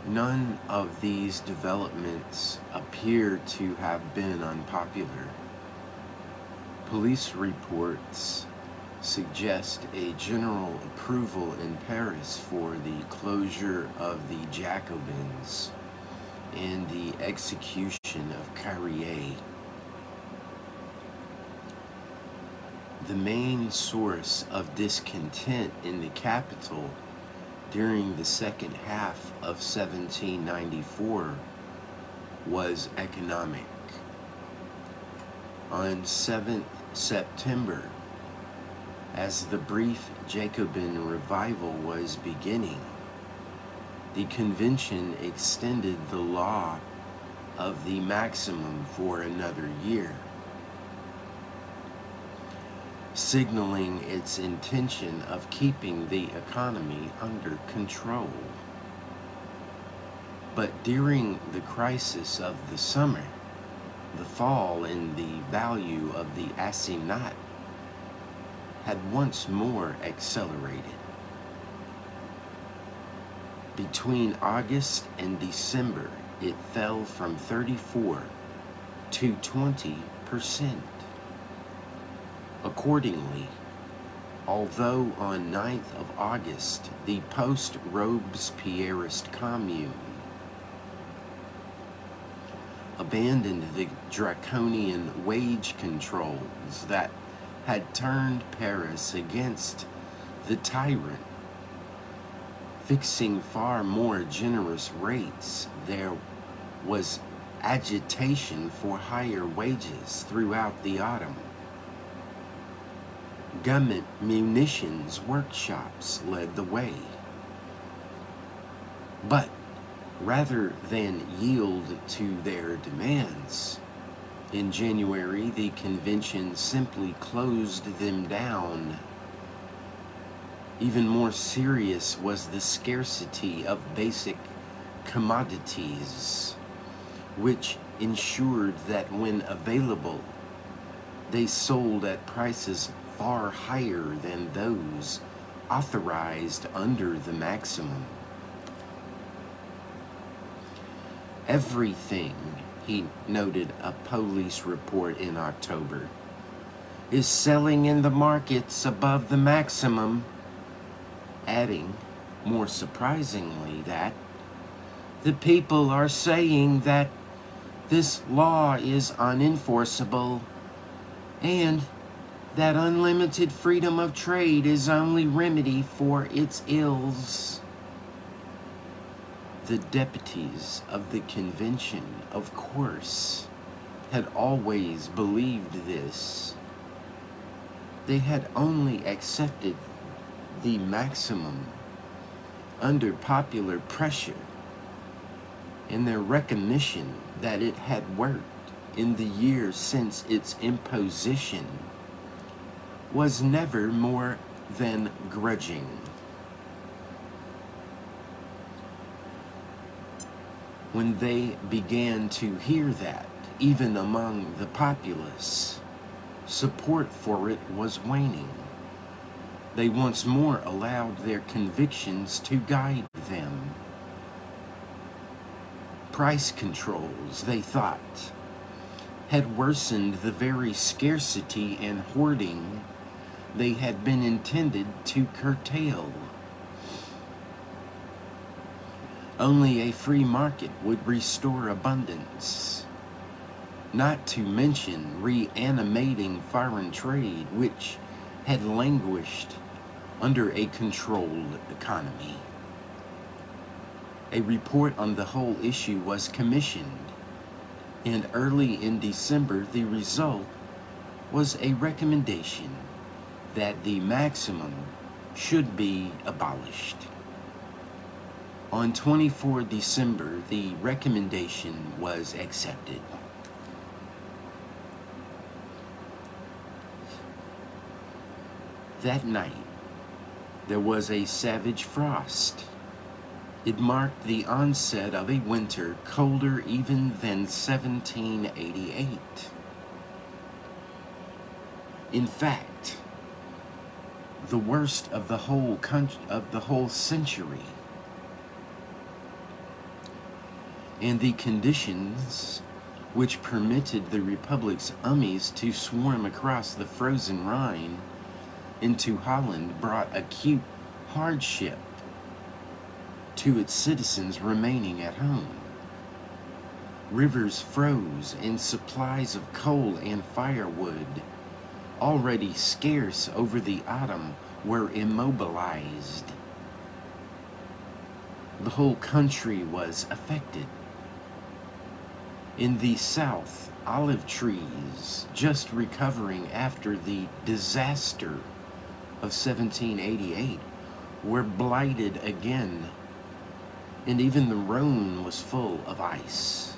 None of these developments appear to have been unpopular. Police reports suggest a general approval in Paris for the closure of the Jacobins and the execution of Carrier. The main source of discontent in the capital during the second half of 1794 was economic. On 7th September, as the brief Jacobin revival was beginning, the convention extended the law of the maximum for another year, signaling its intention of keeping the economy under control. But during the crisis of the summer, the fall in the value of the assignat had once more accelerated. Between August and December, it fell from 34 to 20%. Accordingly, although on 9th of August, the post-Robespierrist Commune abandoned the draconian wage controls that had turned Paris against the tyrant, fixing far more generous rates, there was agitation for higher wages throughout the autumn. Government munitions workshops led the way. But rather than yield to their demands, in January the convention simply closed them down. Even more serious was the scarcity of basic commodities, which ensured that when available, they sold at prices far higher than those authorized under the maximum. Everything, he noted a police report in October, is selling in the markets above the maximum, adding, more surprisingly, that the people are saying that this law is unenforceable and that unlimited freedom of trade is only remedy for its ills. The deputies of the convention, of course, had always believed this. They had only accepted the maximum under popular pressure in their recognition that it had worked in the years since its imposition was never more than grudging. When they began to hear that, even among the populace, support for it was waning. They once more allowed their convictions to guide them. Price controls, they thought, had worsened the very scarcity and hoarding they had been intended to curtail. Only a free market would restore abundance, not to mention reanimating foreign trade, which had languished under a controlled economy. A report on the whole issue was commissioned, and early in December the result was a recommendation that the maximum should be abolished. On 24 December, the recommendation was accepted. That night, there was a savage frost. It marked the onset of a winter colder even than 1788. In fact, the worst of the whole century. and the conditions which permitted the Republic's armies to swarm across the frozen Rhine into Holland brought acute hardship to its citizens remaining at home. Rivers froze, and supplies of coal and firewood, already scarce over the autumn, were immobilized. The whole country was affected. In the south, olive trees, just recovering after the disaster of 1788, were blighted again, and even the Rhone was full of ice.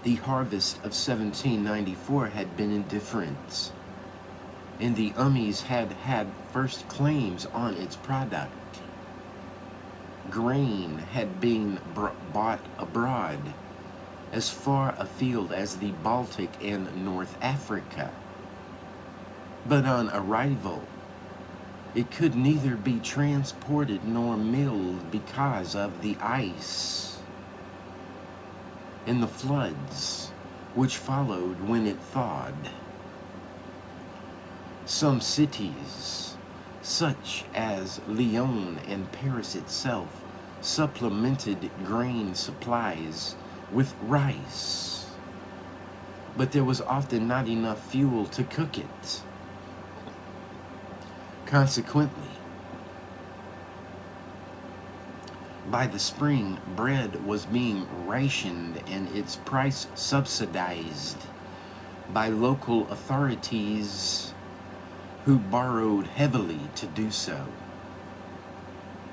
The harvest of 1794 had been indifferent, and the armies had had first claims on its product. Grain had been bought abroad, as far afield as the Baltic and North Africa. But on arrival, it could neither be transported nor milled because of the ice and the floods which followed when it thawed. Some cities, such as Lyon and Paris itself, supplemented grain supplies with rice, but there was often not enough fuel to cook it. Consequently, by the spring, bread was being rationed and its price subsidized by local authorities who borrowed heavily to do so.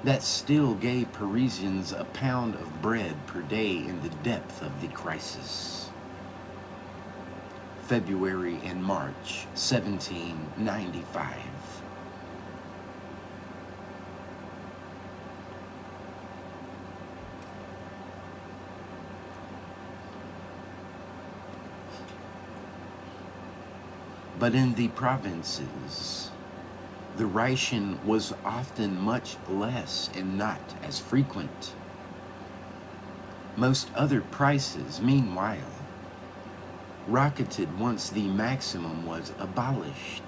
That still gave Parisians a pound of bread per day in the depth of the crisis. February and March 1795. But in the provinces, the ration was often much less and not as frequent. Most other prices, meanwhile, rocketed once the maximum was abolished.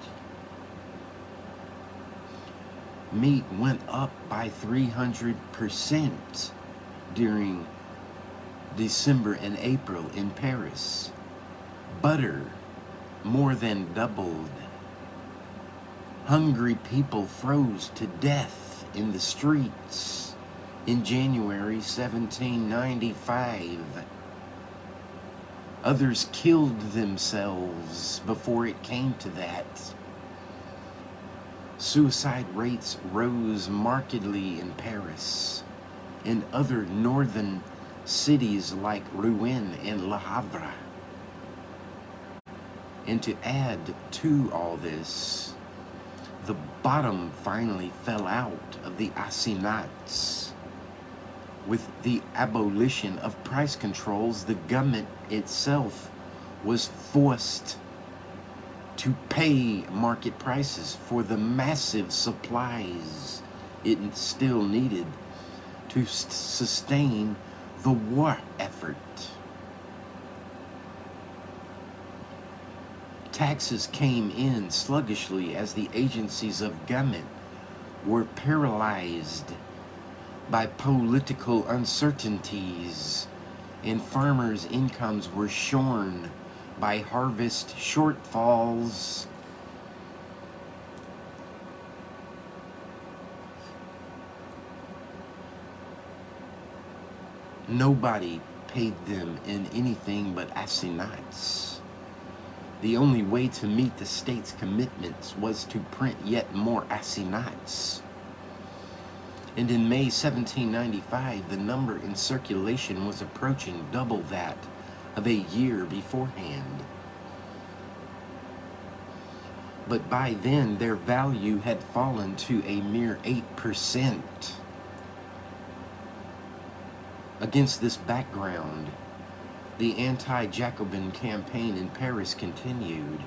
Meat went up by 300% during December and April in Paris. Butter more than doubled. Hungry people froze to death in the streets in January 1795. Others killed themselves before it came to that. Suicide rates rose markedly in Paris and other northern cities like Rouen and Le Havre. And to add to all this, the bottom finally fell out of the assignats. With the abolition of price controls, the government itself was forced to pay market prices for the massive supplies it still needed to sustain the war effort. Taxes came in sluggishly as the agencies of government were paralyzed by political uncertainties, and farmers' incomes were shorn by harvest shortfalls. Nobody paid them in anything but assignats. The only way to meet the state's commitments was to print yet more assignats. And in May 1795, the number in circulation was approaching double that of a year beforehand. But by then, their value had fallen to a mere 8%. Against this background, the anti-Jacobin campaign in Paris continued.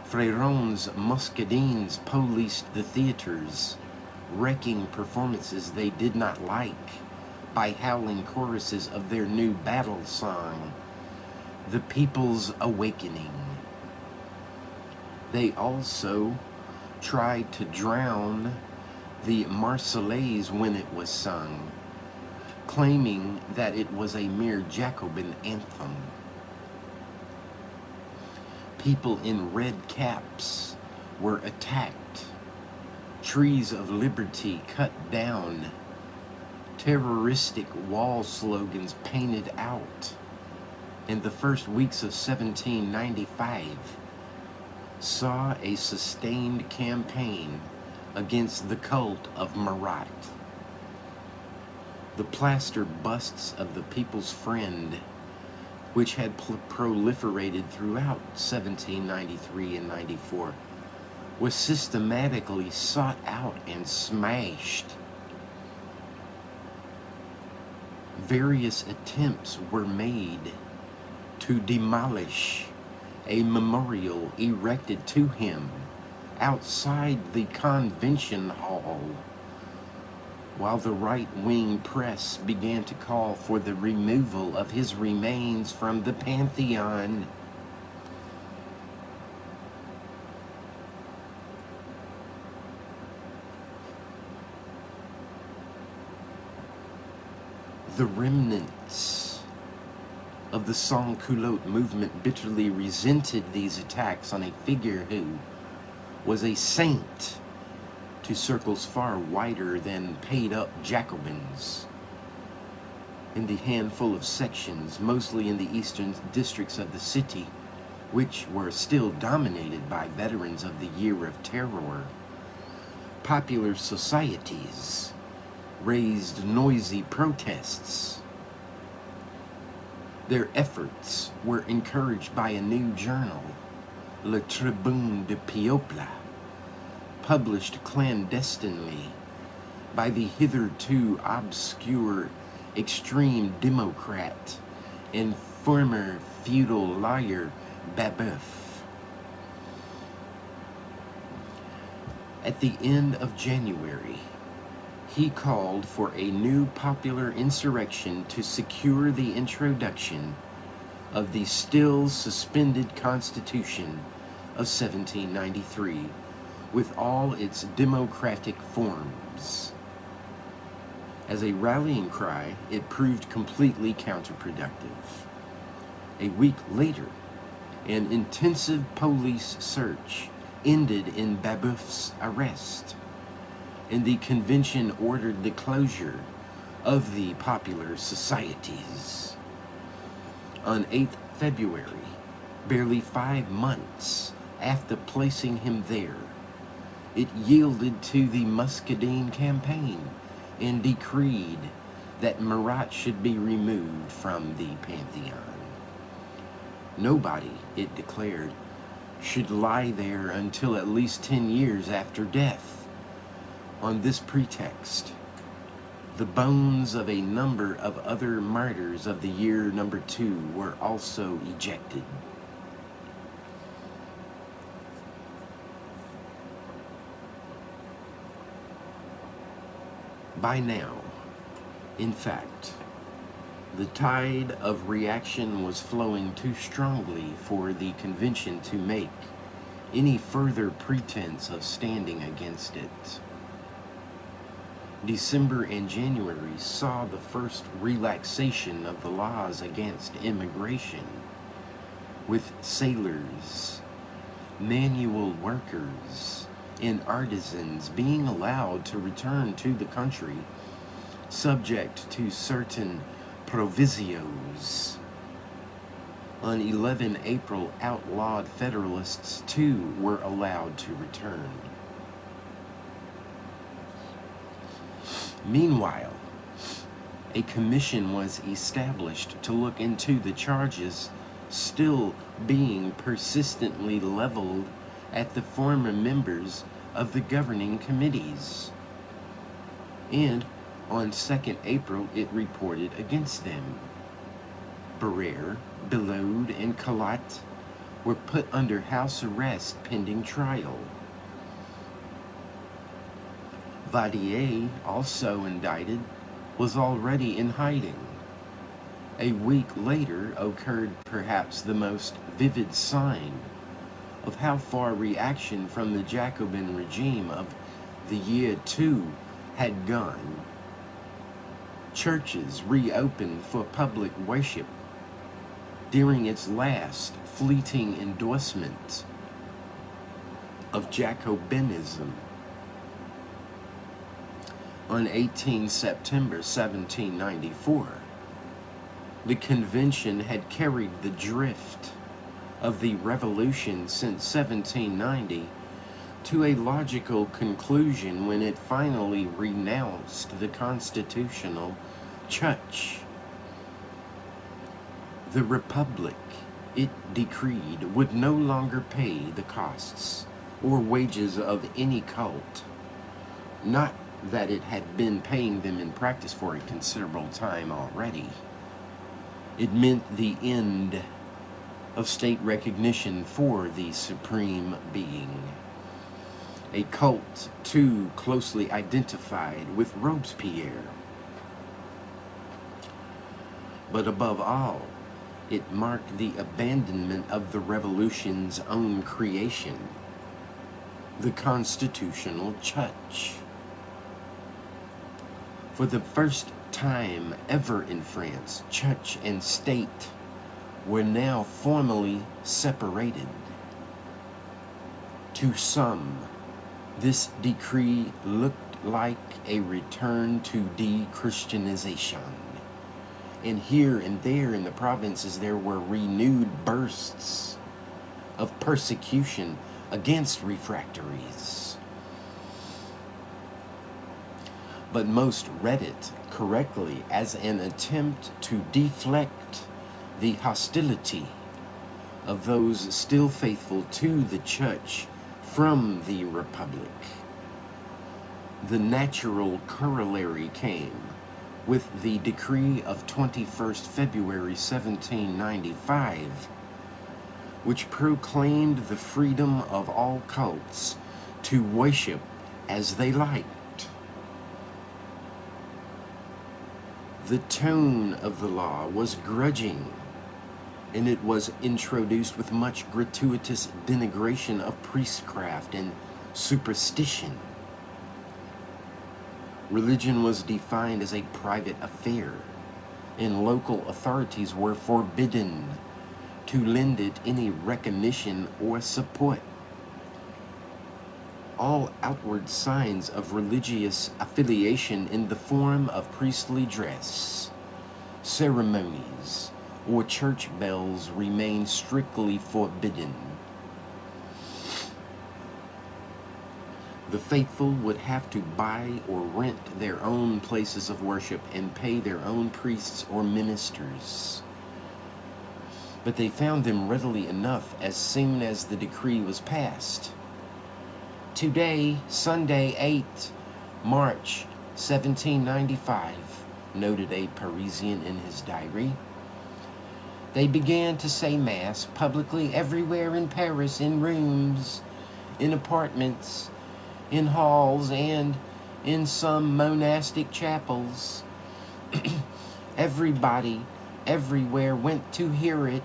Fréron's muscadines policed the theaters, wrecking performances they did not like by howling choruses of their new battle song, The People's Awakening. They also tried to drown the Marseillaise when it was sung, claiming that it was a mere Jacobin anthem. People in red caps were attacked, trees of liberty cut down, terroristic wall slogans painted out. In the first weeks of 1795, saw a sustained campaign against the cult of Marat. The plaster busts of the People's Friend, which had proliferated throughout 1793 and 94, was systematically sought out and smashed. Various attempts were made to demolish a memorial erected to him outside the convention hall, while the right-wing press began to call for the removal of his remains from the Pantheon. The remnants of the sans-culotte movement bitterly resented these attacks on a figure who was a saint to circles far wider than paid-up Jacobins. In the handful of sections, mostly in the eastern districts of the city, which were still dominated by veterans of the Year of Terror, popular societies raised noisy protests. Their efforts were encouraged by a new journal, Le Tribune de Peuple, published clandestinely by the hitherto obscure extreme Democrat and former feudal lawyer Babeuf. At the end of January, he called for a new popular insurrection to secure the introduction of the still suspended Constitution of 1793 with all its democratic forms. As a rallying cry, it proved completely counterproductive. A week later, an intensive police search ended in Babeuf's arrest, and the convention ordered the closure of the popular societies. On 8th February, barely 5 months after placing him there, it yielded to the Muscadine campaign and decreed that Marat should be removed from the Pantheon. Nobody, it declared, should lie there until at least 10 years after death. On this pretext, the bones of a number of other martyrs of the year number 2 were also ejected. By now, in fact, the tide of reaction was flowing too strongly for the convention to make any further pretense of standing against it. December and January saw the first relaxation of the laws against immigration, with sailors, manual workers, and artisans being allowed to return to the country, subject to certain provisos. On 11 April, outlawed Federalists too were allowed to return. Meanwhile, a commission was established to look into the charges still being persistently leveled at the former members of the governing committees. And on 2nd April, it reported against them. Barrère, Billaud, and Calat were put under house arrest pending trial. Vadier, also indicted, was already in hiding. A week later occurred perhaps the most vivid sign of how far reaction from the Jacobin regime of the year 2 had gone. Churches reopened for public worship during its last fleeting endorsement of Jacobinism. On 18 September 1794, the convention had carried the drift of the revolution since 1790 to a logical conclusion when it finally renounced the constitutional church. The republic, it decreed, would no longer pay the costs or wages of any cult. Not that it had been paying them in practice for a considerable time already. It meant the end of state recognition for the supreme being. A cult too closely identified with Robespierre. But above all, it marked the abandonment of the revolution's own creation, the constitutional church. For the first time ever in France, church and state were now formally separated. To some, this decree looked like a return to de-Christianization. And here and there in the provinces there were renewed bursts of persecution against refractories. But most read it correctly as an attempt to deflect the hostility of those still faithful to the church from the republic. The natural corollary came with the decree of 21st February 1795, which proclaimed the freedom of all cults to worship as they liked. The tone of the law was grudging, and it was introduced with much gratuitous denigration of priestcraft and superstition. Religion was defined as a private affair, and local authorities were forbidden to lend it any recognition or support. All outward signs of religious affiliation in the form of priestly dress, ceremonies, or church bells remained strictly forbidden. The faithful would have to buy or rent their own places of worship and pay their own priests or ministers. But they found them readily enough as soon as the decree was passed. Today, Sunday, 8 March 1795, noted a Parisian in his diary, they began to say Mass publicly everywhere in Paris, in rooms, in apartments, in halls, and in some monastic chapels. Everybody, everywhere went to hear it.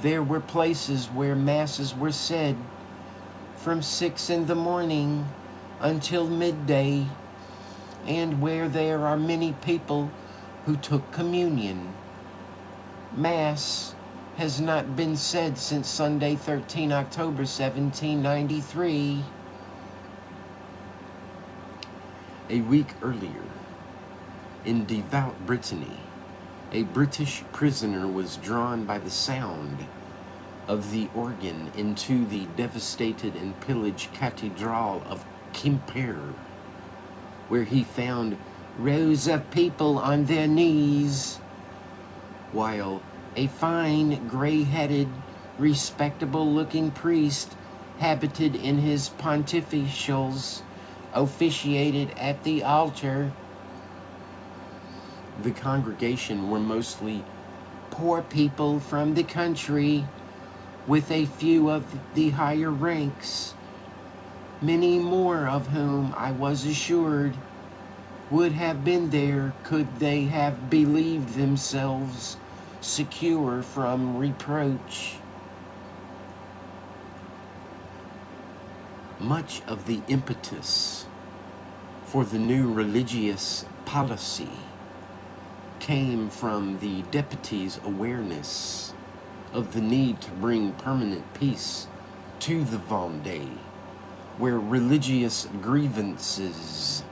There were places where Masses were said from 6 in the morning until midday, and where there are many people who took communion. Mass has not been said since Sunday, 13 October 1793. A week earlier, in devout Brittany, a British prisoner was drawn by the sound of the organ into the devastated and pillaged Cathedral of Quimper, where he found rows of people on their knees, while a fine, gray-headed, respectable-looking priest habited in his pontificals officiated at the altar. The congregation were mostly poor people from the country, with a few of the higher ranks. many more of whom I was assured would have been there could they have believed themselves secure from reproach. Much of the impetus for the new religious policy came from the deputy's awareness of the need to bring permanent peace to the Vendée, where religious grievances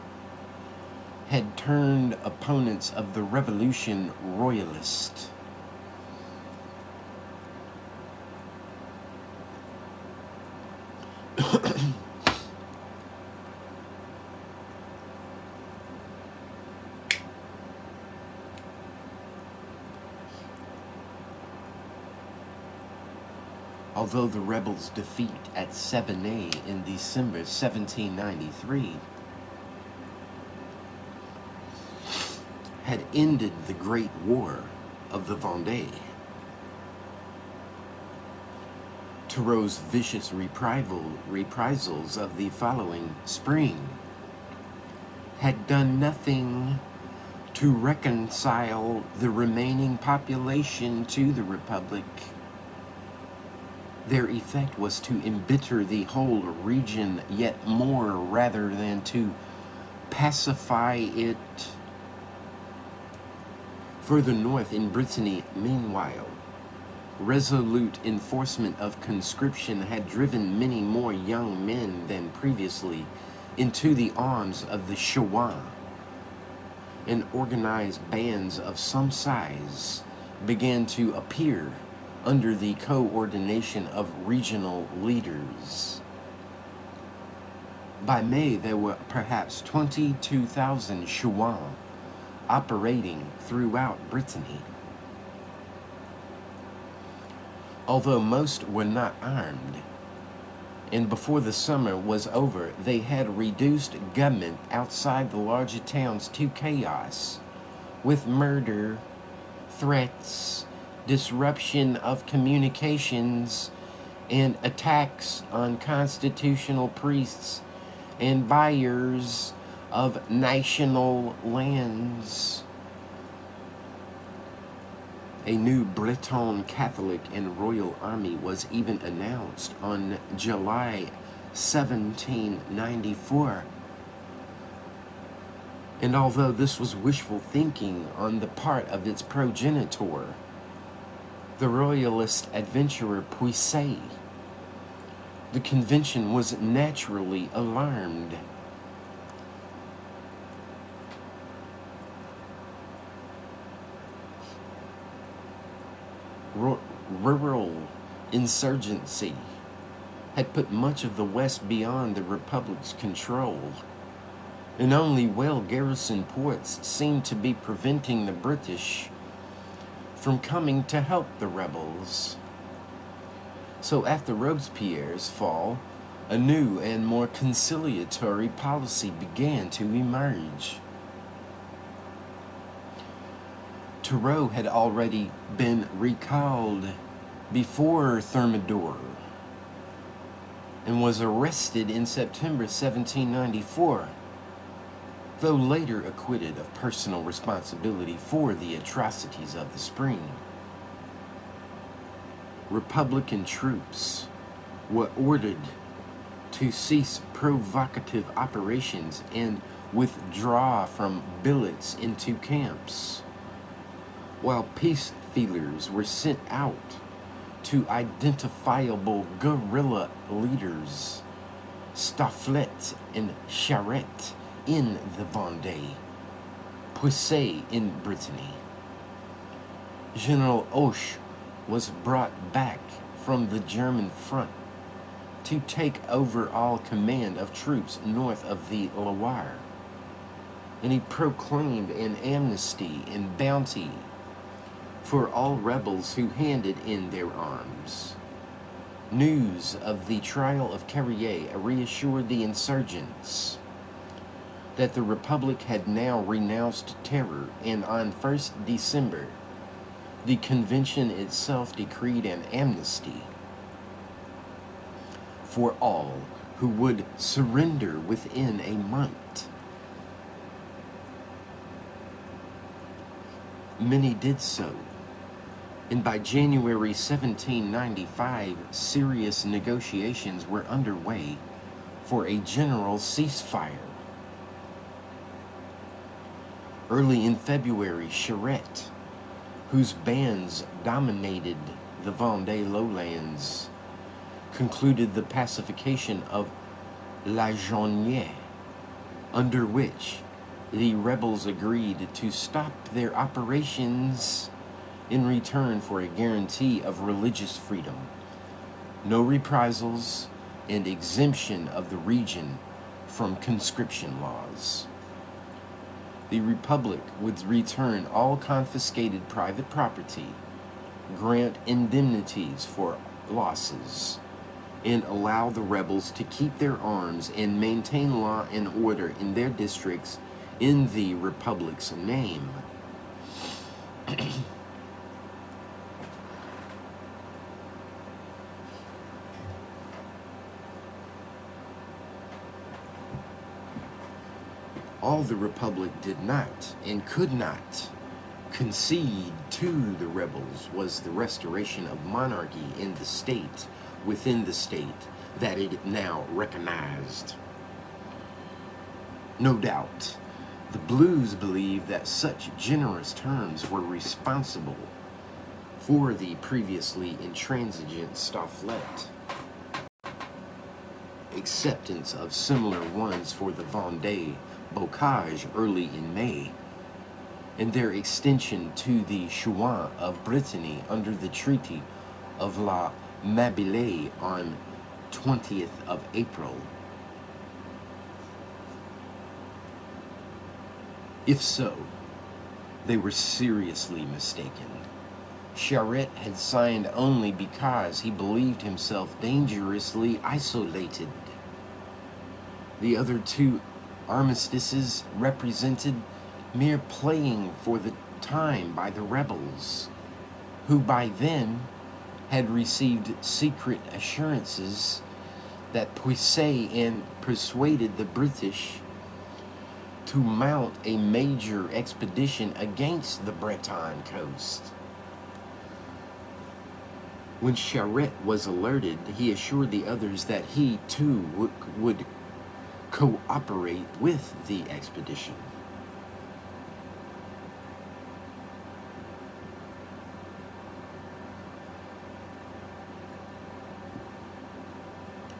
had turned opponents of the revolution royalist. Although the rebels' defeat at Sévigné in December 1793 had ended the Great War of the Vendée, Turreau's vicious reprisals of the following spring had done nothing to reconcile the remaining population to the Republic. Their effect was to embitter the whole region yet more rather than to pacify it. Further north in Brittany, meanwhile, resolute enforcement of conscription had driven many more young men than previously into the arms of the Chouans, and organized bands of some size began to appear under the coordination of regional leaders. By May, there were perhaps 22,000 Chouans operating throughout Brittany. Although most were not armed, and before the summer was over, they had reduced government outside the larger towns to chaos, with murder, threats, disruption of communications, and attacks on constitutional priests and buyers of national lands. A new Breton Catholic and Royal Army was even announced on July 1794. And although this was wishful thinking on the part of its progenitor, the royalist adventurer Puiset, the convention was naturally alarmed. Rural insurgency had put much of the West beyond the Republic's control, and only well-garrisoned ports seemed to be preventing the British from coming to help the rebels. So after Robespierre's fall, a new and more conciliatory policy began to emerge. Turreau had already been recalled before Thermidor and was arrested in September 1794, though later acquitted of personal responsibility for the atrocities of the spring. Republican troops were ordered to cease provocative operations and withdraw from billets into camps, while peace feelers were sent out to identifiable guerrilla leaders, Stafflet and Charette in the Vendée, Puiset in Brittany. General Hoche was brought back from the German front to take over all command of troops north of the Loire, and he proclaimed an amnesty and bounty for all rebels who handed in their arms. News of the trial of Carrier reassured the insurgents that the Republic had now renounced terror, and on 1st December, the convention itself decreed an amnesty for all who would surrender within a month. Many did so, and by January 1795, serious negotiations were underway for a general ceasefire. Early in February, Charette, whose bands dominated the Vendée lowlands, concluded the pacification of La Jounière, under which the rebels agreed to stop their operations in return for a guarantee of religious freedom, no reprisals, and exemption of the region from conscription laws. The Republic would return all confiscated private property, grant indemnities for losses, and allow the rebels to keep their arms and maintain law and order in their districts in the Republic's name. All the Republic did not and could not concede to the rebels was the restoration of monarchy in the state, within the state that it now recognized. No doubt, the Blues believed that such generous terms were responsible for the previously intransigent Stofflet acceptance of similar ones for the Vendée bocage early in May, and their extension to the Chouans of Brittany under the Treaty of La Mabille on 20th of April. If so, they were seriously mistaken. Charette had signed only because he believed himself dangerously isolated. The other two armistices represented mere playing for the time by the rebels, who by then had received secret assurances that Puiset and persuaded the British to mount a major expedition against the Breton coast. When Charette was alerted, he assured the others that he too would cooperate with the expedition.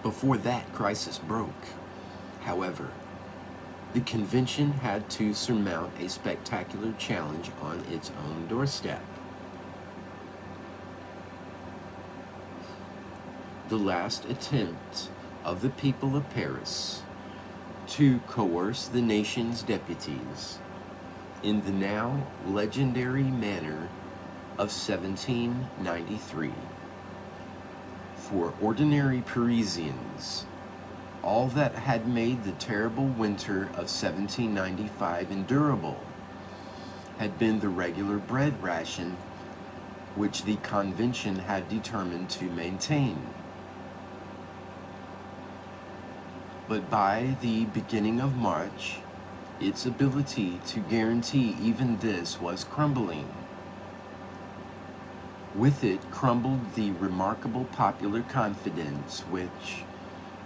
Before that crisis broke, however, the convention had to surmount a spectacular challenge on its own doorstep. The last attempt of the people of Paris to coerce the nation's deputies in the now legendary manner of 1793. For ordinary Parisians, all that had made the terrible winter of 1795 endurable had been the regular bread ration which the convention had determined to maintain. But by the beginning of March, its ability to guarantee even this was crumbling. With it crumbled the remarkable popular confidence which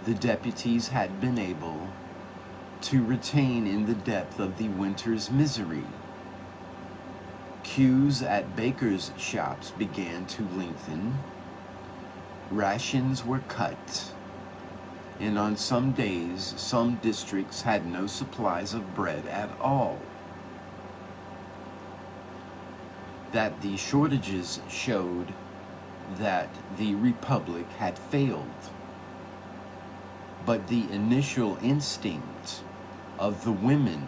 the deputies had been able to retain in the depth of the winter's misery. Queues at bakers' shops began to lengthen, rations were cut, and on some days, some districts had no supplies of bread at all. That the shortages showed that the Republic had failed. But the initial instinct of the women,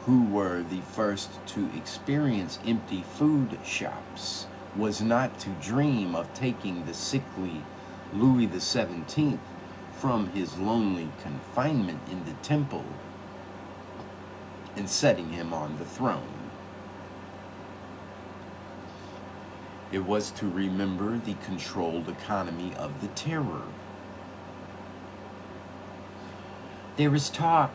who were the first to experience empty food shops, was not to dream of taking the sickly Louis XVII from his lonely confinement in the temple and setting him on the throne. It was to remember the controlled economy of the Terror. There is talk,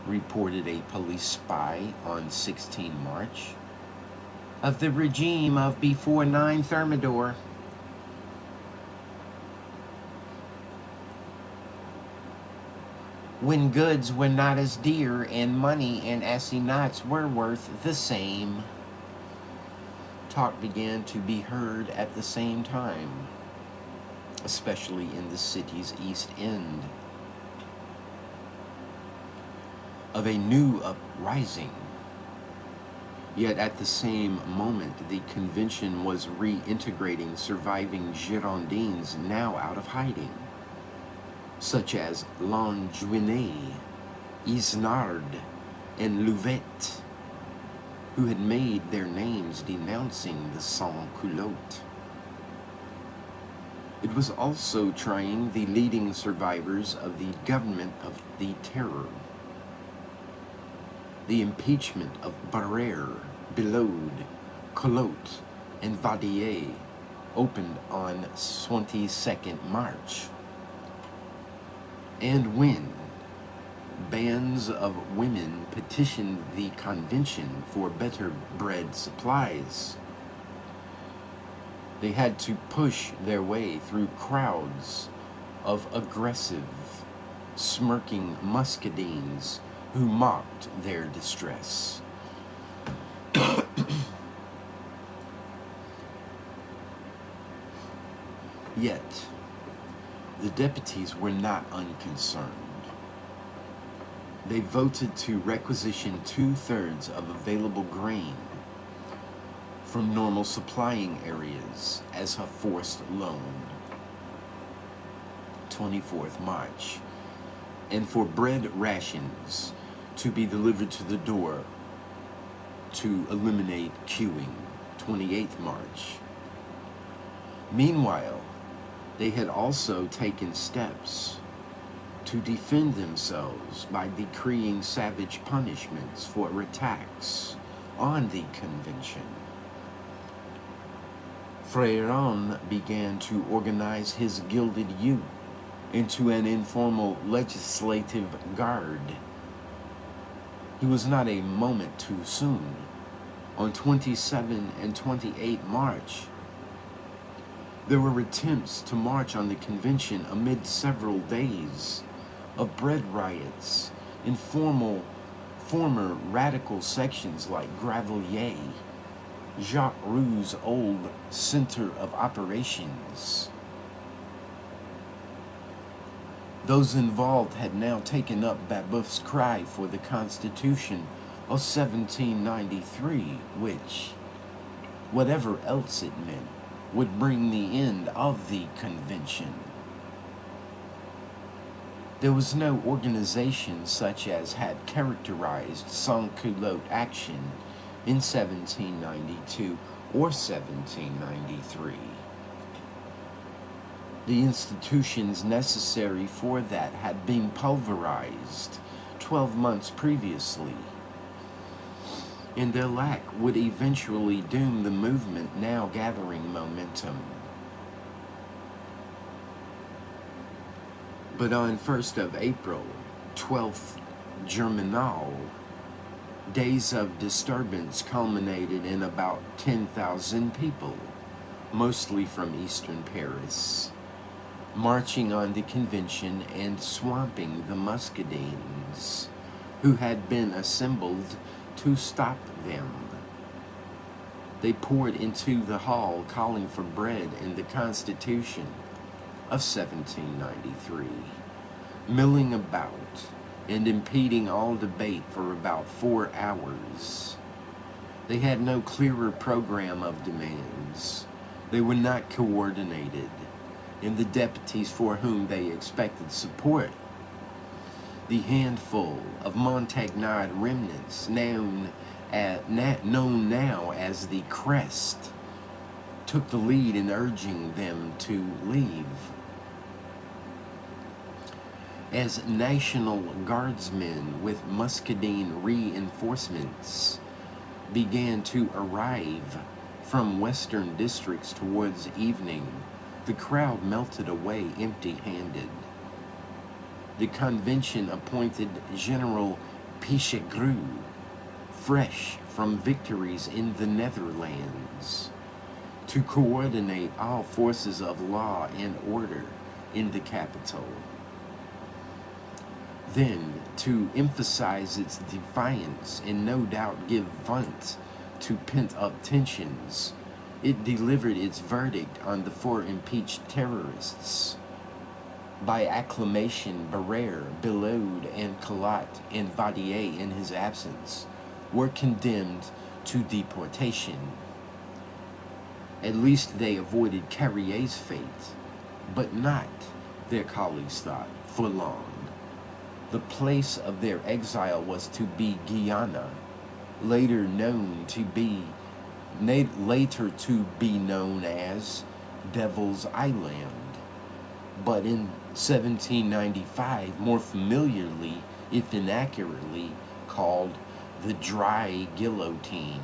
reported a police spy on 16 March, of the regime of before 9 Thermidor. When goods were not as dear and money and assignats were worth the same. Talk began to be heard at the same time, especially in the city's East End, of a new uprising. Yet at the same moment, the convention was reintegrating surviving Girondins now out of hiding, such as Longuenet, Isnard, and Louvet, who had made their names denouncing the sans-culottes. It was also trying the leading survivors of the government of the terror. The impeachment of Barrère, Billaud, Collot, and Vadier opened on 22nd March. And when bands of women petitioned the convention for better bread supplies, they had to push their way through crowds of aggressive, smirking muscadines who mocked their distress. Yet, the deputies were not unconcerned. They voted to requisition 2/3 of available grain from normal supplying areas as a forced loan, 24th March, and for bread rations to be delivered to the door to eliminate queuing, 28th March. Meanwhile, they had also taken steps to defend themselves by decreeing savage punishments for attacks on the convention. Fréron began to organize his gilded youth into an informal legislative guard. He was not a moment too soon. On 27 and 28 March, there were attempts to march on the convention amid several days of bread riots in former radical sections like Gravellier, Jacques Roux's old center of operations. Those involved had now taken up Babeuf's cry for the Constitution of 1793, which, whatever else it meant, would bring the end of the convention. There was no organization such as had characterized sans-culotte action in 1792 or 1793. The institutions necessary for that had been pulverized 12 months previously, and their lack would eventually doom the movement now gathering momentum. But on 1st of April, 12th Germinal, days of disturbance culminated in about 10,000 people, mostly from eastern Paris, marching on the convention and swamping the muscadines who had been assembled to stop them. They poured into the hall calling for bread and the Constitution of 1793, milling about and impeding all debate for about 4 hours. They had no clearer program of demands. They were not coordinated, and the deputies for whom they expected support, the handful of Montagnard remnants known now as the Crest, took the lead in urging them to leave. As National Guardsmen with muscadine reinforcements began to arrive from western districts towards evening, the crowd melted away empty-handed. the convention appointed General Pichegru, fresh from victories in the Netherlands, to coordinate all forces of law and order in the capital. Then, to emphasize its defiance and no doubt give vent to pent-up tensions, it delivered its verdict on the 4 impeached terrorists. By acclamation, Barrère, Billaud, and Caillot, and Vadier in his absence, were condemned to deportation. At least they avoided Carrier's fate, but not, their colleagues thought, for long. The place of their exile was to be Guyana, later to be known as Devil's Island, but in 1795 more familiarly, if inaccurately, called the Dry Guillotine.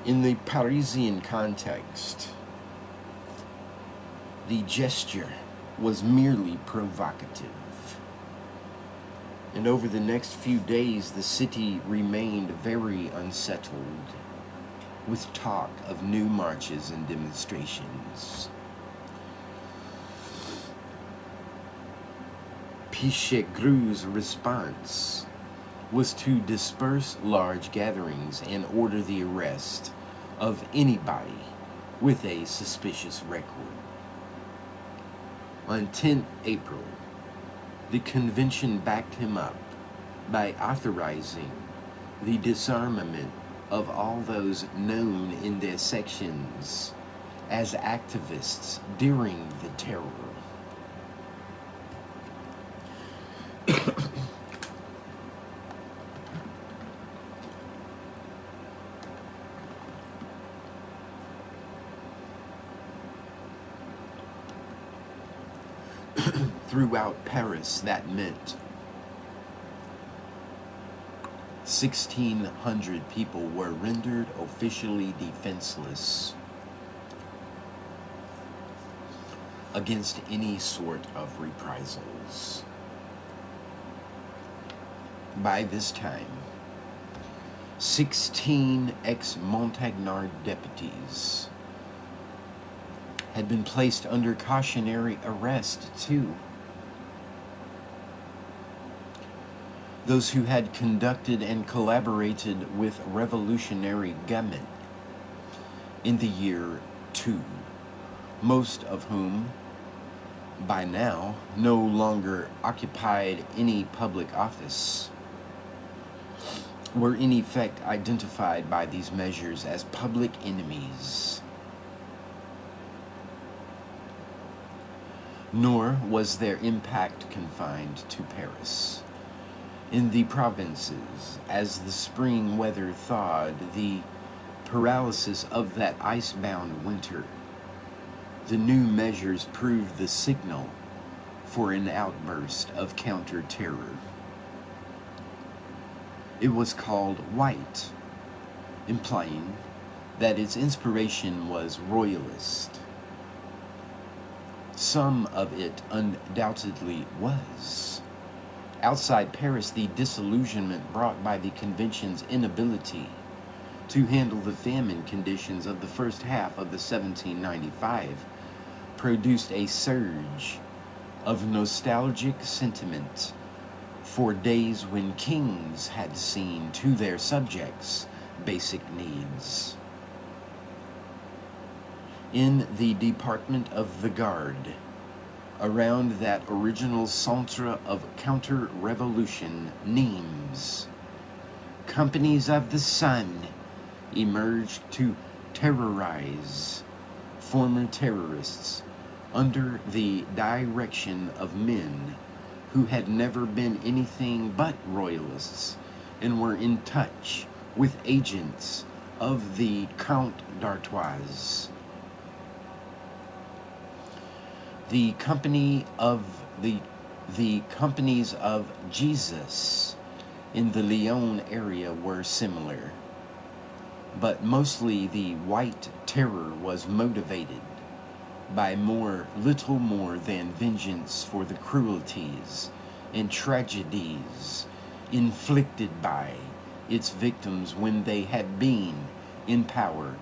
In the Parisian context, the gesture was merely provocative. And over the next few days, the city remained very unsettled, with talk of new marches and demonstrations. Pichegru's response was to disperse large gatherings and order the arrest of anybody with a suspicious record. On 10 April, the convention backed him up by authorizing the disarmament of all those known in their sections as activists during the terror. Throughout Paris, that meant 1,600 people were rendered officially defenseless against any sort of reprisals. By this time, 16 ex-Montagnard deputies had been placed under cautionary arrest too. Those who had conducted and collaborated with revolutionary government in the year 2, most of whom by now no longer occupied any public office, were in effect identified by these measures as public enemies. Nor was their impact confined to Paris. In the provinces, as the spring weather thawed, the paralysis of that ice-bound winter, the new measures proved the signal for an outburst of counter-terror. It was called White, implying that its inspiration was royalist. Some of it undoubtedly was. Outside Paris, the disillusionment brought by the convention's inability to handle the famine conditions of the first half of the 1795 produced a surge of nostalgic sentiment for days when kings had seen to their subjects basic needs. In the Department of the Guard, around that original centre of counter-revolution, Nimes, companies of the Sun emerged to terrorize former terrorists under the direction of men who had never been anything but royalists and were in touch with agents of the Count d'Artois. The companies of Jesus in the Lyon area were similar. but mostly the White Terror was motivated by little more than vengeance for the cruelties and tragedies inflicted by its victims when they had been in power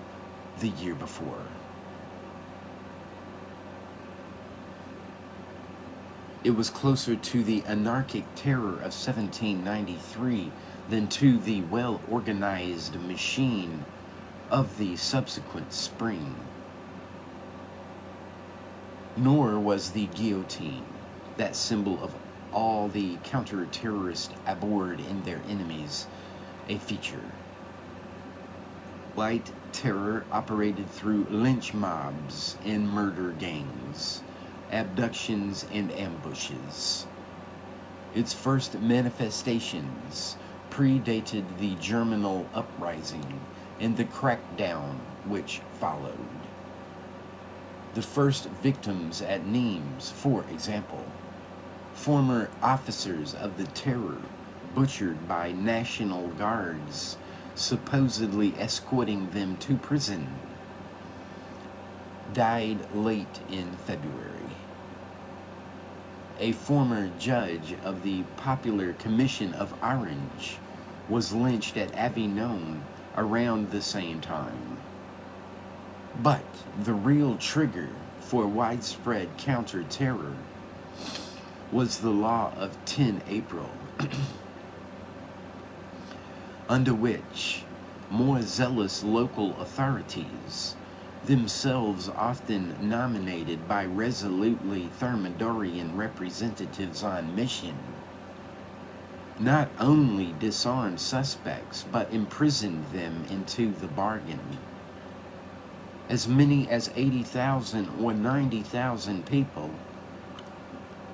the year before. It was closer to the anarchic terror of 1793 than to the well-organized machine of the subsequent spring. Nor was the guillotine, that symbol of all the counter-terrorists abhorred in their enemies, a feature. White Terror operated through lynch mobs and murder gangs, abductions and ambushes. Its first manifestations predated the Germinal Uprising and the crackdown which followed. The first victims at Nimes, for example, former officers of the terror butchered by National Guards, supposedly escorting them to prison, died late in February. A former judge of the Popular Commission of Orange was lynched at Avignon around the same time. But the real trigger for widespread counter-terror was the law of 10 April, under which more zealous local authorities, themselves often nominated by resolutely Thermidorian representatives on mission, not only disarmed suspects but imprisoned them into the bargain. As many as 80,000 or 90,000 people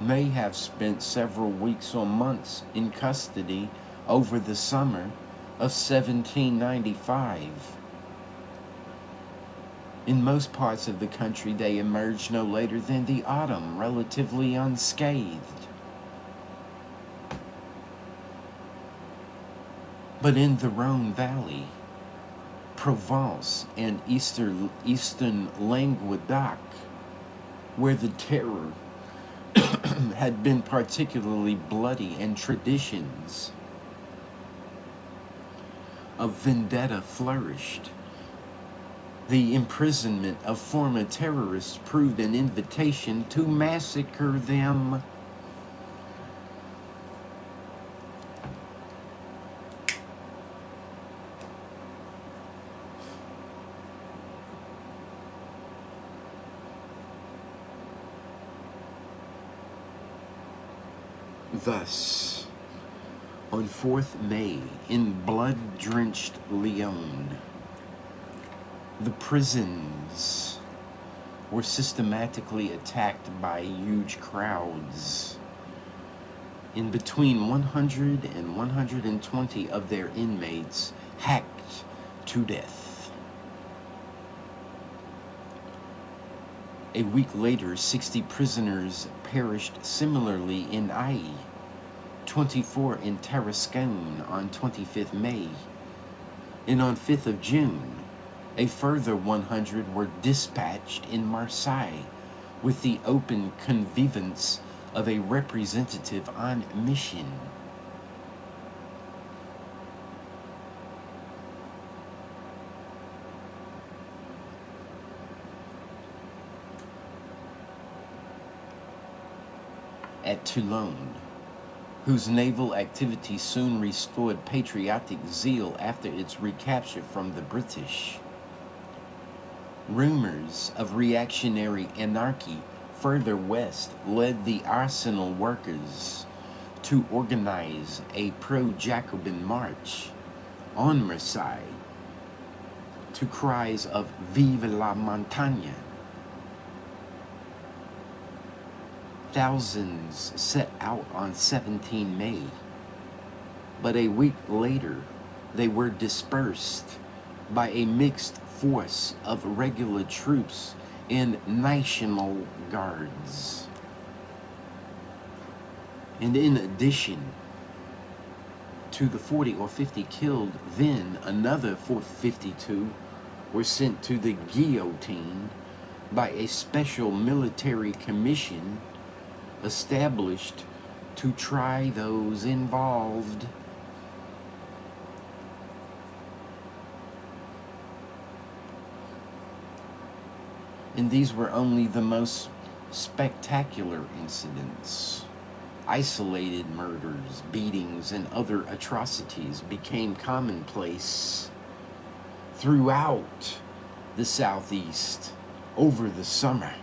may have spent several weeks or months in custody over the summer of 1795. In most parts of the country, they emerged no later than the autumn, relatively unscathed. But in the Rhone Valley, Provence, and eastern Languedoc, where the terror had been particularly bloody and traditions of vendetta flourished, the imprisonment of former terrorists proved an invitation to massacre them. Thus, on 4th May, in blood-drenched Lyon, the prisons were systematically attacked by huge crowds. In between 100 and 120 of their inmates hacked to death. A week later, 60 prisoners perished similarly in Aix, 24 in Tarascon on 25th May, and on 5th of June, a further 100 were dispatched in Marseille with the open connivance of a representative on mission. At Toulon, whose naval activity soon restored patriotic zeal after its recapture from the British, rumors of reactionary anarchy further west led the Arsenal workers to organize a pro-Jacobin march on Marseille to cries of "Vive la Montagne." Thousands set out on 17 May, but a week later they were dispersed by a mixed force of regular troops and National Guards. And in addition to the 40 or 50 killed, then another 52 were sent to the guillotine by a special military commission established to try those involved. And these were only the most spectacular incidents. Isolated murders, beatings, and other atrocities became commonplace throughout the Southeast over the summer,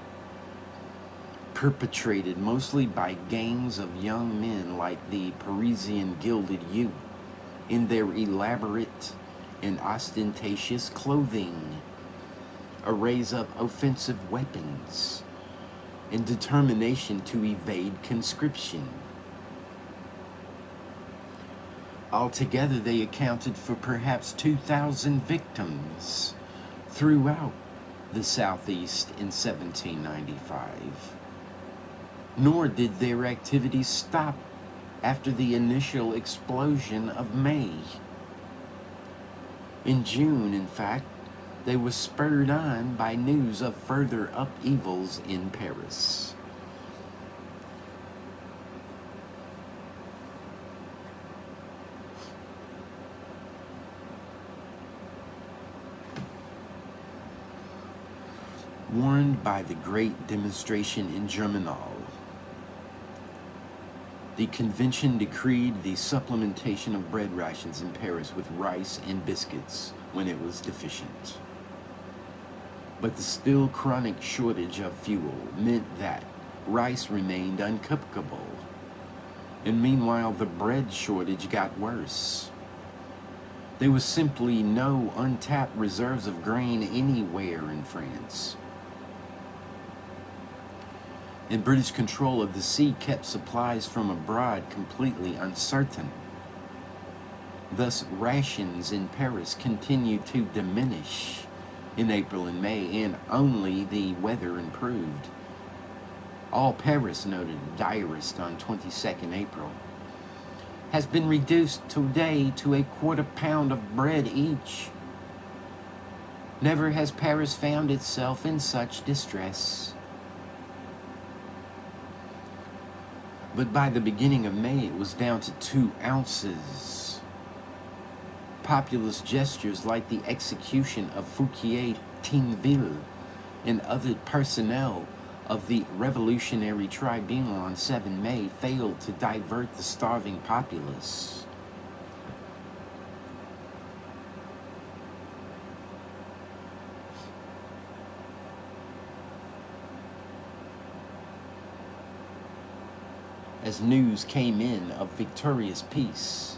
perpetrated mostly by gangs of young men like the Parisian Gilded Youth in their elaborate and ostentatious clothing, arrays of offensive weapons, and determination to evade conscription. Altogether, they accounted for perhaps 2,000 victims throughout the Southeast in 1795. Nor did their activities stop after the initial explosion of May. In June, in fact, they were spurred on by news of further upheavals in Paris. Warned by the great demonstration in Germinal, the convention decreed the supplementation of bread rations in Paris with rice and biscuits when it was deficient. But the still chronic shortage of fuel meant that rice remained uncookable, and meanwhile the bread shortage got worse. There was simply no untapped reserves of grain anywhere in France. And British control of the sea kept supplies from abroad completely uncertain. Thus, rations in Paris continued to diminish in April and May, and only the weather improved. All Paris, noted diarist on 22nd April, has been reduced today to a quarter pound of bread each. Never has Paris found itself in such distress. But by the beginning of May, it was down to 2 ounces. Populist gestures like the execution of Fouquier Tinville and other personnel of the Revolutionary Tribunal on 7 May failed to divert the starving populace. As news came in of victorious peace,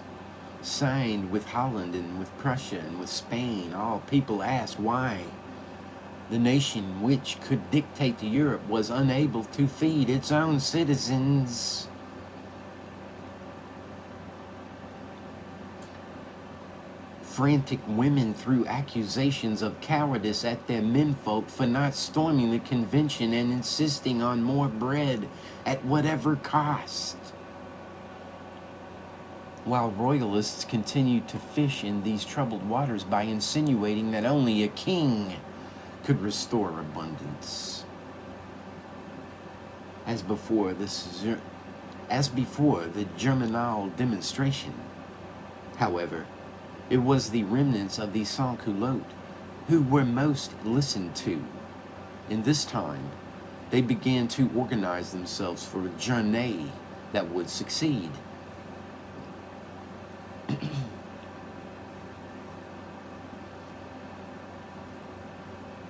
signed with Holland and with Prussia and with Spain, all people asked why the nation which could dictate to Europe was unable to feed its own citizens. Frantic women threw accusations of cowardice at their menfolk for not storming the convention and insisting on more bread at whatever cost. While royalists continued to fish in these troubled waters by insinuating that only a king could restore abundance. As before the Germinal demonstration, however, it was the remnants of the sans-culottes who were most listened to. In this time, they began to organize themselves for a journée that would succeed.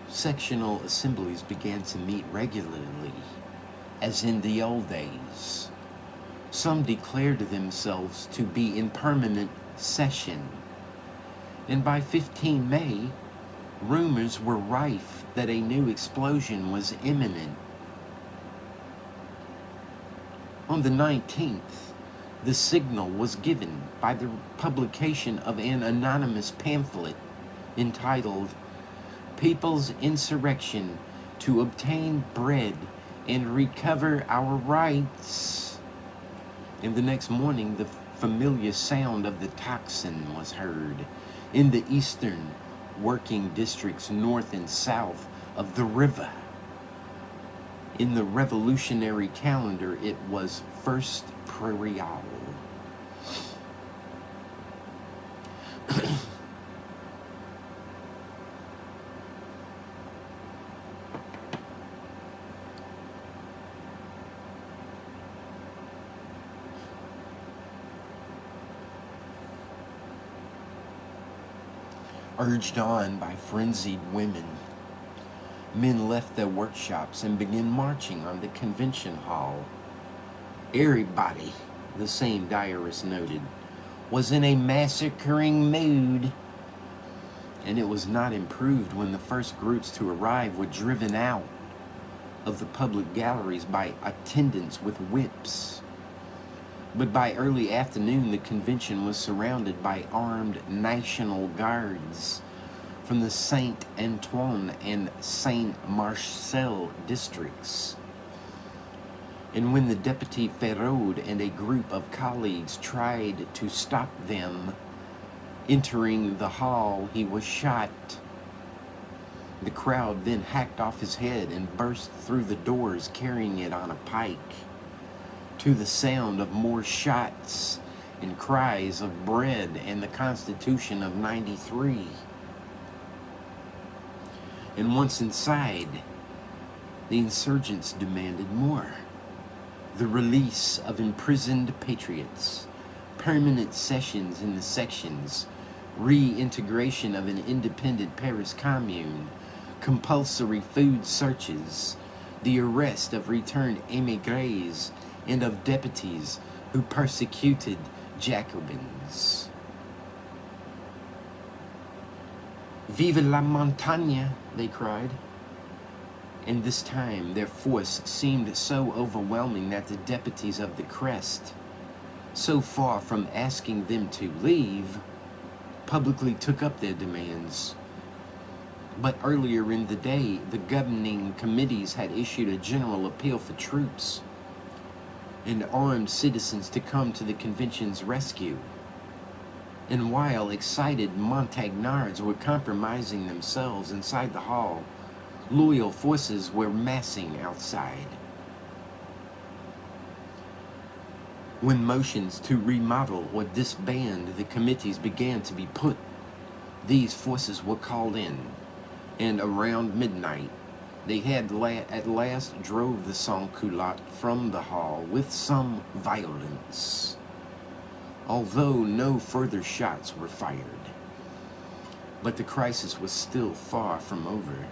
Sectional assemblies began to meet regularly, as in the old days. Some declared themselves to be in permanent session. And by 15 May, rumors were rife that a new explosion was imminent. On the 19th, the signal was given by the publication of an anonymous pamphlet entitled People's Insurrection to Obtain Bread and Recover Our Rights. And the next morning, the familiar sound of the tocsin was heard in the eastern working districts north and south of the river. In the revolutionary calendar, it was First Prairial. Urged on by frenzied women, men left their workshops and began marching on the convention hall. Everybody, the same diarist noted, was in a massacring mood, and it was not improved when the first groups to arrive were driven out of the public galleries by attendants with whips. But by early afternoon, the convention was surrounded by armed National Guards from the Saint Antoine and Saint Marcel districts. And when the Deputy Ferraud and a group of colleagues tried to stop them entering the hall, he was shot. The crowd then hacked off his head and burst through the doors carrying it on a pike, to the sound of more shots and cries of bread and the Constitution of '93. And once inside, the insurgents demanded more. The release of imprisoned patriots, permanent sessions in the sections, reintegration of an independent Paris Commune, compulsory food searches, the arrest of returned émigrés and of deputies who persecuted Jacobins. Vive la montagne, they cried. And this time their force seemed so overwhelming that the deputies of the Crest, so far from asking them to leave, publicly took up their demands. But earlier in the day, the governing committees had issued a general appeal for troops and armed citizens to come to the convention's rescue. And while excited Montagnards were compromising themselves inside the hall, loyal forces were massing outside. When motions to remodel or disband the committees began to be put, these forces were called in, and around midnight, they had at last drove the sans-culottes from the hall with some violence, although no further shots were fired. But the crisis was still far from over.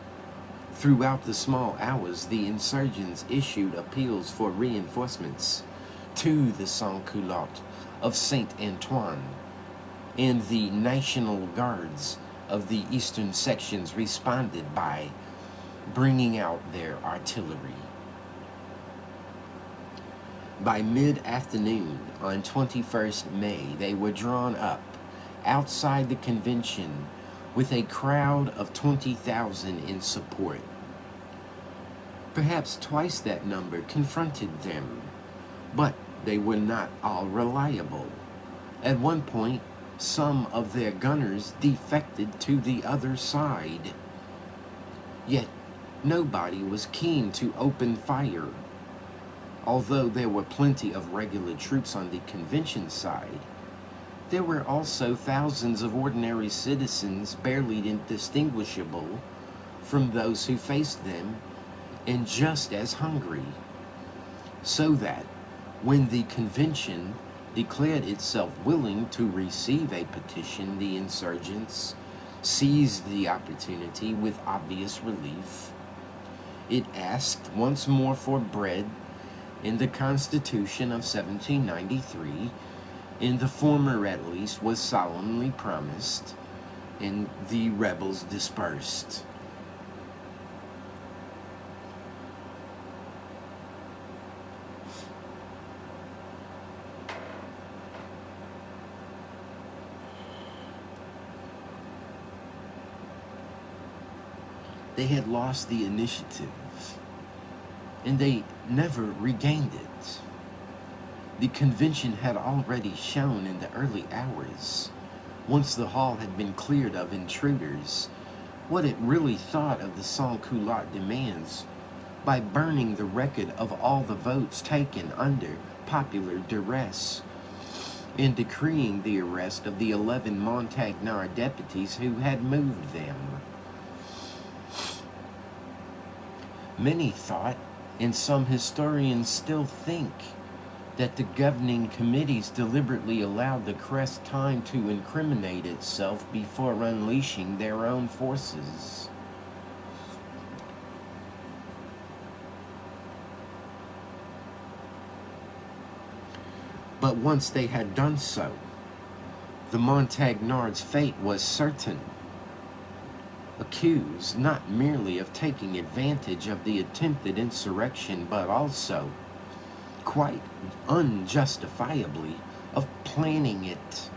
Throughout the small hours, the insurgents issued appeals for reinforcements to the sans-culottes of Saint Antoine, and the National Guards of the eastern sections responded by bringing out their artillery. By mid-afternoon on 21st May, they were drawn up outside the convention with a crowd of 20,000 in support. Perhaps twice that number confronted them, but they were not all reliable. At one point, some of their gunners defected to the other side. Yet, nobody was keen to open fire. Although there were plenty of regular troops on the convention side, there were also thousands of ordinary citizens barely indistinguishable from those who faced them, and just as hungry. So that, when the convention declared itself willing to receive a petition, the insurgents seized the opportunity with obvious relief. It asked once more for bread in the Constitution of 1793, and the former at least was solemnly promised, and the rebels dispersed. They had lost the initiative, and they never regained it. The convention had already shown in the early hours, once the hall had been cleared of intruders, what it really thought of the sans-culotte demands by burning the record of all the votes taken under popular duress and decreeing the arrest of the 11 Montagnard deputies who had moved them. Many thought, and some historians still think, that the governing committees deliberately allowed the crest time to incriminate itself before unleashing their own forces. But once they had done so, the Montagnards' fate was certain. Accused not merely of taking advantage of the attempted insurrection, but also, quite unjustifiably, of planning it.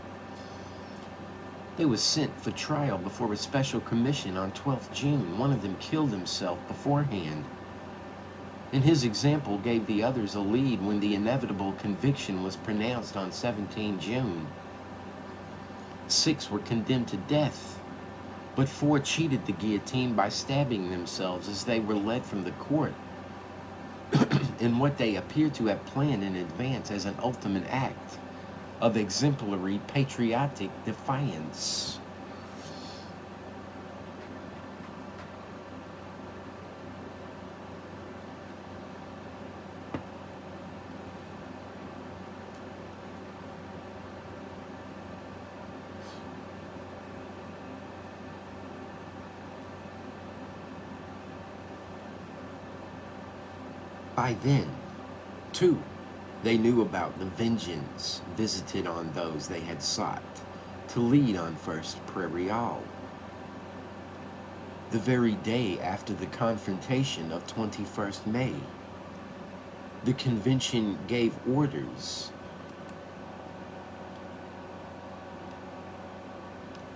They were sent for trial before a special commission on 12th June. One of them killed himself beforehand, and his example gave the others a lead when the inevitable conviction was pronounced on 17 June. 6 were condemned to death, but 4 cheated the guillotine by stabbing themselves as they were led from the court in what they appear to have planned in advance as an ultimate act of exemplary patriotic defiance. By then, too, they knew about the vengeance visited on those they had sought to lead on First Prairial. The very day after the confrontation of 21st May, the convention gave orders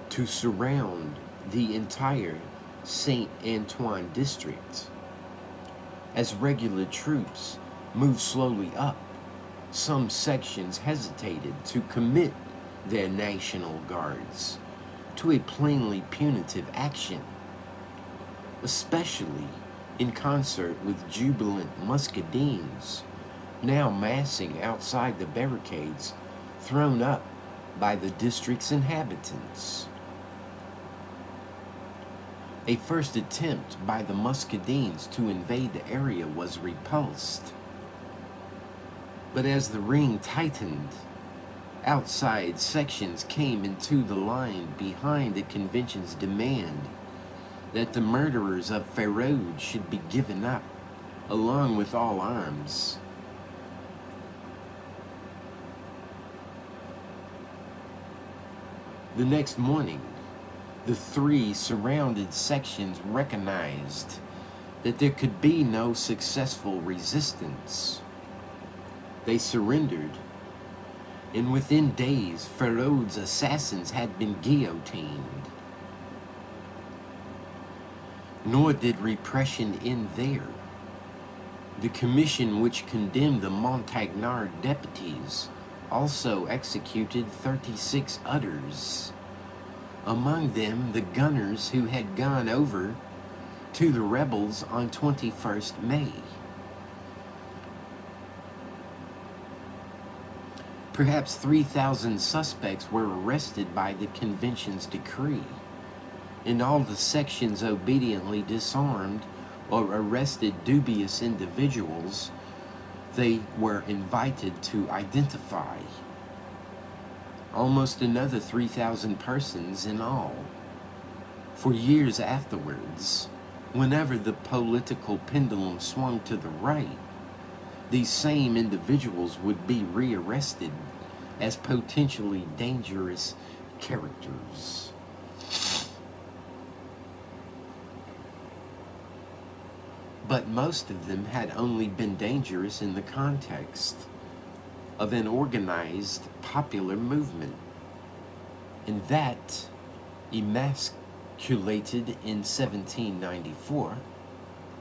to surround the entire Saint Antoine district. As regular troops moved slowly up, some sections hesitated to commit their National Guards to a plainly punitive action, especially in concert with jubilant muscadines now massing outside the barricades thrown up by the district's inhabitants. A first attempt by the muscadines to invade the area was repulsed. But as the ring tightened, outside sections came into the line behind the convention's demand that the murderers of Férode should be given up, along with all arms. The next morning, the 3 surrounded sections recognized that there could be no successful resistance. They surrendered, and within days, Férode's assassins had been guillotined. Nor did repression end there. The commission which condemned the Montagnard deputies also executed 36 others. Among them, the gunners who had gone over to the rebels on 21st May. Perhaps 3,000 suspects were arrested by the convention's decree, and all the sections obediently disarmed or arrested dubious individuals they were invited to identify. Almost another 3,000 persons in all. For years afterwards, whenever the political pendulum swung to the right, these same individuals would be rearrested as potentially dangerous characters. But most of them had only been dangerous in the context of an organized popular movement, and that, emasculated in 1794,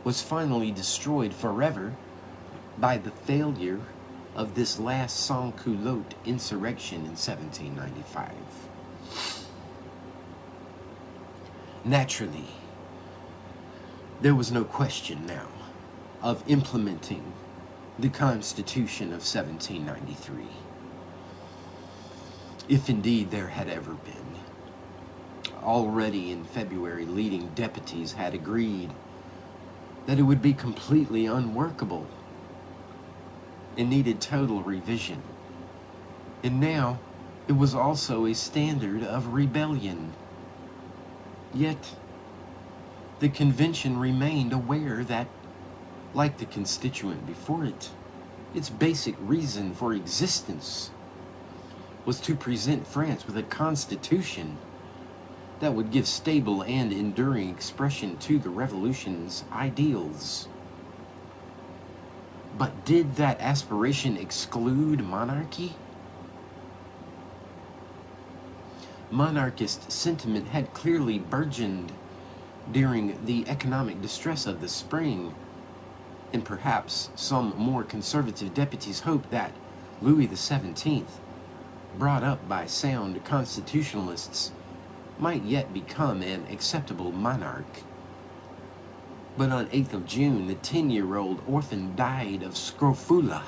was finally destroyed forever by the failure of this last sans-culotte insurrection in 1795. Naturally, there was no question now of implementing the Constitution of 1793, if indeed there had ever been. Already in February, leading deputies had agreed that it would be completely unworkable and needed total revision. And now it was also a standard of rebellion. Yet, the convention remained aware that, like the constituent before it, its basic reason for existence was to present France with a constitution that would give stable and enduring expression to the revolution's ideals. But did that aspiration exclude monarchy? Monarchist sentiment had clearly burgeoned during the economic distress of the spring, and perhaps some more conservative deputies hoped that Louis XVII, brought up by sound constitutionalists, might yet become an acceptable monarch. But on 8th of June, the 10-year-old orphan died of scrofula,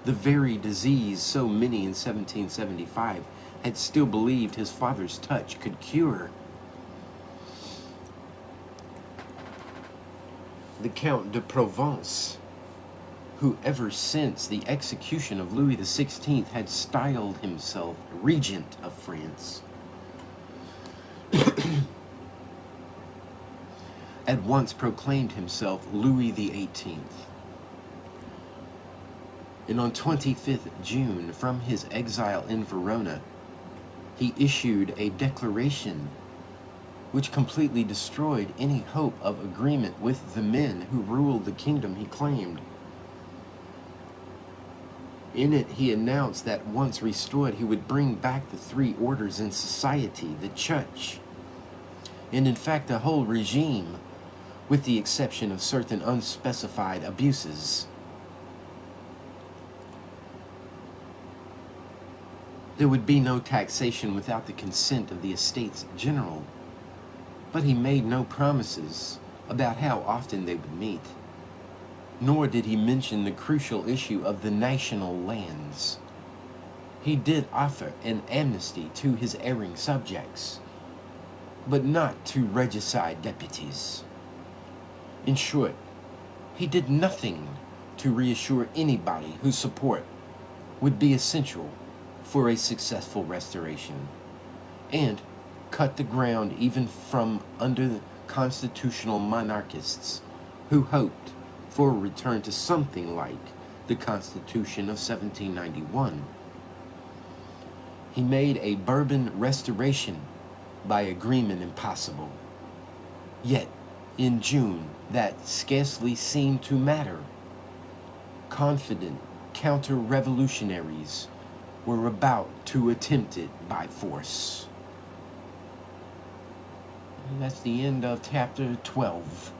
the very disease so many in 1775 had still believed his father's touch could cure. The Count de Provence, who ever since the execution of Louis XVI had styled himself regent of France, at once proclaimed himself Louis XVIII. And on 25th June, from his exile in Verona, he issued a declaration which completely destroyed any hope of agreement with the men who ruled the kingdom he claimed. In it, he announced that once restored, he would bring back the three orders in society, the church, and in fact the whole regime, with the exception of certain unspecified abuses. There would be no taxation without the consent of the Estates General, but he made no promises about how often they would meet, nor did he mention the crucial issue of the national lands. He did offer an amnesty to his erring subjects, but not to regicide deputies. In short, he did nothing to reassure anybody whose support would be essential for a successful restoration, and cut the ground even from under the constitutional monarchists who hoped for a return to something like the Constitution of 1791. He made a Bourbon restoration by agreement impossible. Yet, in June, that scarcely seemed to matter. Confident counter-revolutionaries were about to attempt it by force. And that's the end of chapter 12.